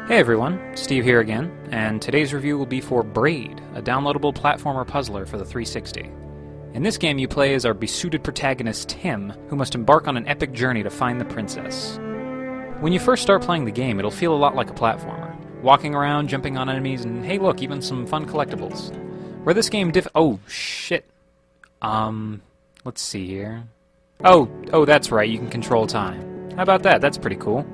Hey everyone, Steve here again, and today's review will be for Braid, a downloadable platformer puzzler for the 360. In this game you play as our besuited protagonist Tim, who must embark on an epic journey to find the princess. When you first start playing the game, it'll feel a lot like a platformer. Walking around, jumping on enemies, and hey look, even some fun collectibles. Where this game oh shit. Let's see here. Oh, that's right, you can control time. How about that? That's pretty cool.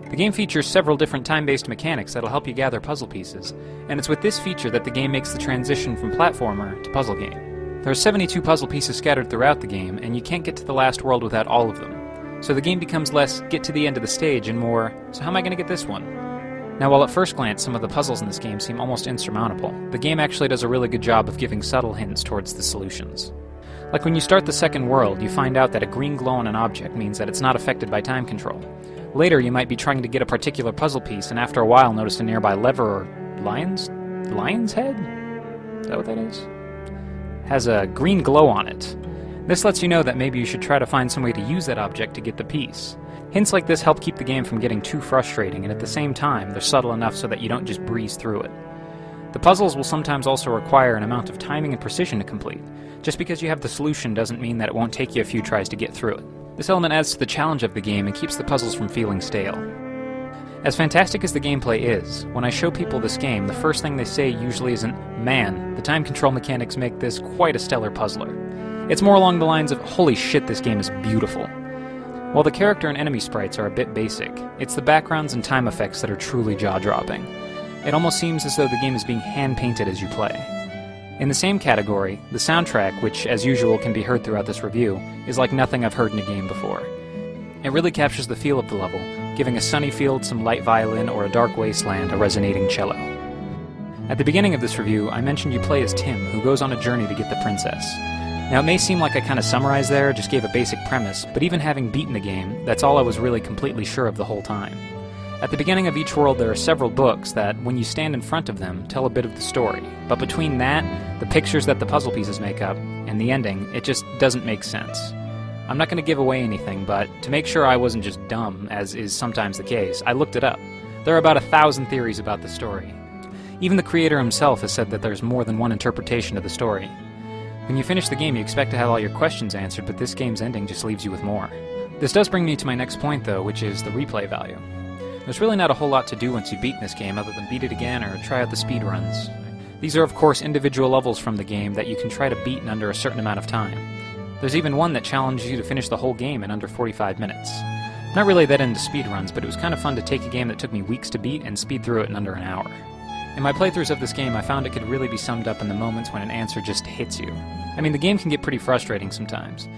The game features several different time-based mechanics that'll help you gather puzzle pieces, and it's with this feature that the game makes the transition from platformer to puzzle game. There are 72 puzzle pieces scattered throughout the game, and you can't get to the last world without all of them. So the game becomes less get to the end of the stage and more, so how am I going to get this one? Now while at first glance some of the puzzles in this game seem almost insurmountable, the game actually does a really good job of giving subtle hints towards the solutions. Like when you start the second world, you find out that a green glow on an object means that it's not affected by time control. Later, you might be trying to get a particular puzzle piece, and after a while notice a nearby lever or lion's head? Is that what that is? Has a green glow on it. This lets you know that maybe you should try to find some way to use that object to get the piece. Hints like this help keep the game from getting too frustrating, and at the same time, they're subtle enough so that you don't just breeze through it. The puzzles will sometimes also require an amount of timing and precision to complete. Just because you have the solution doesn't mean that it won't take you a few tries to get through it. This element adds to the challenge of the game and keeps the puzzles from feeling stale. As fantastic as the gameplay is, when I show people this game, the first thing they say usually isn't, "Man, the time control mechanics make this quite a stellar puzzler." It's more along the lines of, "Holy shit, this game is beautiful." While the character and enemy sprites are a bit basic, it's the backgrounds and time effects that are truly jaw-dropping. It almost seems as though the game is being hand-painted as you play. In the same category, the soundtrack, which as usual can be heard throughout this review, is like nothing I've heard in a game before. It really captures the feel of the level, giving a sunny field some light violin or a dark wasteland a resonating cello. At the beginning of this review, I mentioned you play as Tim, who goes on a journey to get the princess. Now it may seem like I kind of summarized there, just gave a basic premise, but even having beaten the game, that's all I was really completely sure of the whole time. At the beginning of each world there are several books that, when you stand in front of them, tell a bit of the story. But between that, the pictures that the puzzle pieces make up, and the ending, it just doesn't make sense. I'm not going to give away anything, but to make sure I wasn't just dumb, as is sometimes the case, I looked it up. There are about 1,000 theories about the story. Even the creator himself has said that there's more than one interpretation of the story. When you finish the game you expect to have all your questions answered, but this game's ending just leaves you with more. This does bring me to my next point though, which is the replay value. There's really not a whole lot to do once you've beaten this game other than beat it again or try out the speedruns. These are of course individual levels from the game that you can try to beat in under a certain amount of time. There's even one that challenges you to finish the whole game in under 45 minutes. I'm not really that into speedruns, but it was kind of fun to take a game that took me weeks to beat and speed through it in under an hour. In my playthroughs of this game I found it could really be summed up in the moments when an answer just hits you. I mean, the game can get pretty frustrating sometimes.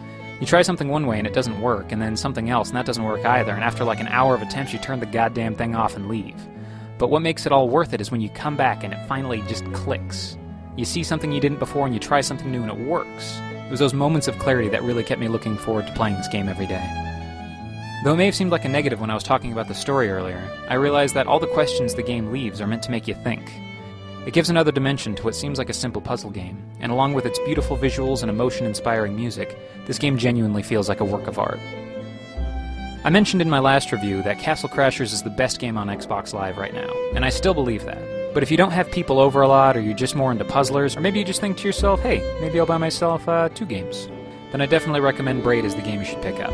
You try something one way and it doesn't work, and then something else and that doesn't work either, and after like an hour of attempts you turn the goddamn thing off and leave. But what makes it all worth it is when you come back and it finally just clicks. You see something you didn't before and you try something new and it works. It was those moments of clarity that really kept me looking forward to playing this game every day. Though it may have seemed like a negative when I was talking about the story earlier, I realized that all the questions the game leaves are meant to make you think. It gives another dimension to what seems like a simple puzzle game, and along with its beautiful visuals and emotion-inspiring music, this game genuinely feels like a work of art. I mentioned in my last review that Castle Crashers is the best game on Xbox Live right now, and I still believe that. But if you don't have people over a lot, or you're just more into puzzlers, or maybe you just think to yourself, hey, maybe I'll buy myself 2 games, then I definitely recommend Braid as the game you should pick up.